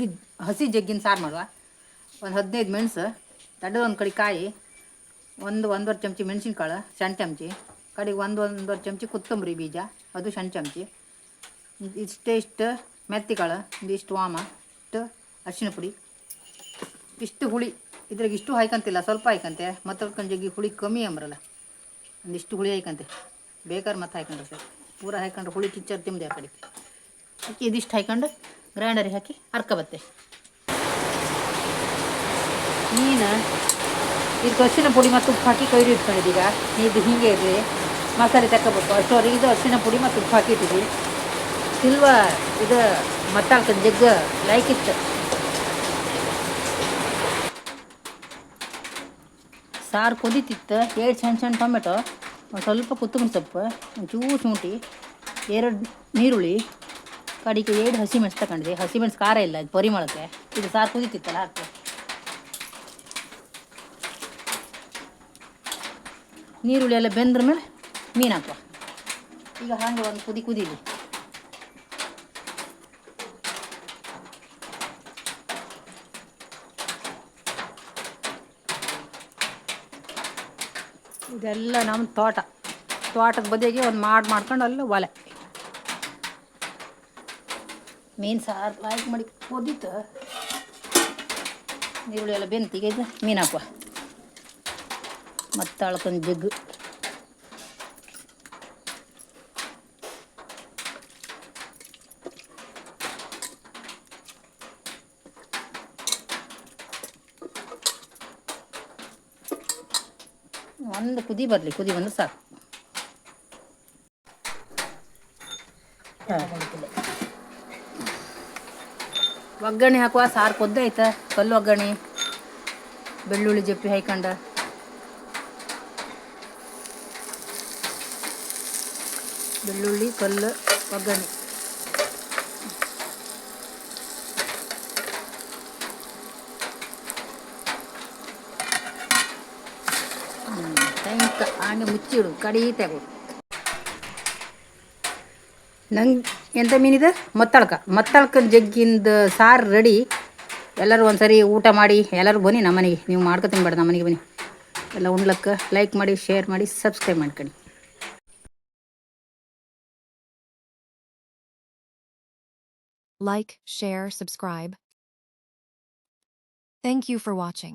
ಜಗ್ಗಿ ಹಸಿ ಜಗ್ಗಿನ ಸಾರು ಮಾಡುವ. ಒಂದು 15 ಮೆಣಸು, ದೊಡ್ಡದೊಂದು ಕಡೆ ಕಾಯಿ, ಒಂದೂವರೆ ಚಮಚಿ ಮೆಣಸಿನ್ಕಾಳು ಸಣ್ಣ ಚಮಚಿ, ಕಡೆಗೆ ಒಂದೂವರೆ ಚಮಚಿ ಕೊತ್ತಂಬರಿ ಬೀಜ ಅದು ಸಣ್ಣ ಚಮಚಿ, ಇಷ್ಟು ಮೆತ್ತಿಕಾಳು, ಒಂದಿಷ್ಟು ವಾಮ, ಇಷ್ಟು ಅರಿಶಿನ ಪುಡಿ, ಇಷ್ಟು ಹುಳಿ. ಇದ್ರಾಗ ಇಷ್ಟು ಹಾಯ್ಕೊಂತಿಲ್ಲ, ಸ್ವಲ್ಪ ಹಾಯ್ಕಂತೆ. ಮತ್ತು ಜಗ್ಗಿ ಹುಳಿ ಕಮ್ಮಿ ಅಂಬ್ರಲ್ಲ, ಒಂದಿಷ್ಟು ಹುಳಿ ಹಾಯ್ಕಂತೆ. ಬೇಕಾದ್ರೆ ಮತ್ತೆ ಹಾಯ್ಕೊಂಡ್ರೆ ಸರ್, ಪೂರ ಹಾಯ್ಕೊಂಡ್ರೆ ಹುಳಿ ಕಿಚ್ಚರ್ ತಿಂದೆ ಆ ಕಡೆ ಹಾಕಿ. ಇದಿಷ್ಟು ಹಾಯ್ಕೊಂಡು ಗ್ರೈಂಡರಿಗೆ ಹಾಕಿ ಹರ್ಕೊಬತ್ತೆ. ನೀನು ಇದಕ್ಕೆ ಅರಿಶಿನ ಪುಡಿ ಮತ್ತು ಉಪ್ಪು ಹಾಕಿ ಕೈ ಇಟ್ಕೊಂಡಿದ್ದೀಗ. ಇದು ಹೀಗೆ ಇರಲಿ, ಮಸಾಲೆ ತಗೋಬೇಕು ಅಷ್ಟೋರಿಗೆ. ಇದು ಅರಿಶಿನ ಪುಡಿ ಮತ್ತು ಉಪ್ಪು ಹಾಕಿಟ್ಟಿದ್ವಿ. ಸಿಲ್ವರ್ ಇದು ಮತ್ತಾಳ್ಕ ಜಗ್ಗ ಲೈಕಿತ್ತು. ಸಾರು ಕುದೀತಿತ್ತು. 2 ಸಣ್ಣ ಟೊಮೆಟೊ, ಒಂದು ಸ್ವಲ್ಪ ಕೊತ್ತಂಬರಿ ಸೊಪ್ಪು, ಒಂಚೂರು ಶುಂಠಿ, 2 ನೀರುಳ್ಳಿ, ಕಡೆಗೆ 2 ಹಸಿಮೆಣಸು ತಗೊಂಡಿದೆ. ಹಸಿಮೆಣಸು ಖಾರ ಇಲ್ಲ, ಇದು ಪರಿಮಳಕ್ಕೆ. ಇದು ಸಾರು ಕುದೀತಿತ್ತಲ್ಲ ಹಾಕಿ. ನೀರುಳ್ಳಿ ಎಲ್ಲ ಬೆಂದ್ರ ಮೇಲೆ ಮೀನು ಹಾಕುವ. ಈಗ ಹಾಗೆ ಒಂದು ಕುದೀಲಿ. ಇದೆಲ್ಲ ನಮ್ಮ ತೋಟದ ಬದಿಗೆ ಒಂದು ಮಾಡ್ಕೊಂಡು ಅಲ್ಲಿ ಒಲೆ ಮೀನು ಸಾರು ಲೈಕ್ ಮಾಡಿ ಕುದೀತು. ನೀರುಳ್ಳಿ ಎಲ್ಲ ಬೆಂತಿಗೆ ಇದು ಮೀನು ಹಾಕುವ. ಮತ್ತು ಅಳ್ಕೊಂಡು ಜಗ್ಗು ಒಂದು ಕುದಿ ಬಂದು ಸಾಕು. ಒಗ್ಗರಣೆ ಹಾಕುವ. ಸಾರು ಕೊದ್ದೈತೆ. ಕಲ್ಲು ಒಗ್ಗರಣೆ, ಬೆಳ್ಳುಳ್ಳಿ ಜಪ್ಪಿ ಹಾಯ್ಕೊಂಡು, ಬೆಳ್ಳುಳ್ಳಿ ಕಲ್ಲು ಒಗ್ಗರಣೆ. ಹಂಗೆ ಮುಚ್ಚಿಡು, ಕಡಿ ತೆಗು. ನಂಗೆ ಎಂಥ ಮೀನಿದೆ? ಮತ್ತಳ್ಕ ಜಗ್ಗಿಂದ ಸಾರು ರೆಡಿ. ಎಲ್ಲರೂ ಒಂದು ಸರಿ ಊಟ ಮಾಡಿ, ಎಲ್ಲರೂ ಬನ್ನಿ ನಮ್ಮ ಮನೆಗೆ. ನೀವು ಮಾಡ್ಕೊ ತಿನ್ಬೇಡ, ನಮ್ಮ ಮನೆಗೆ ಬನ್ನಿ. ಎಲ್ಲ ಉಣ್ಲಕ್ಕೆ ಲೈಕ್ ಮಾಡಿ, ಶೇರ್ ಮಾಡಿ, ಸಬ್ಸ್ಕ್ರೈಬ್ ಮಾಡ್ಕೊಳ್ಳಿ. Like, share, subscribe. Thank you for watching.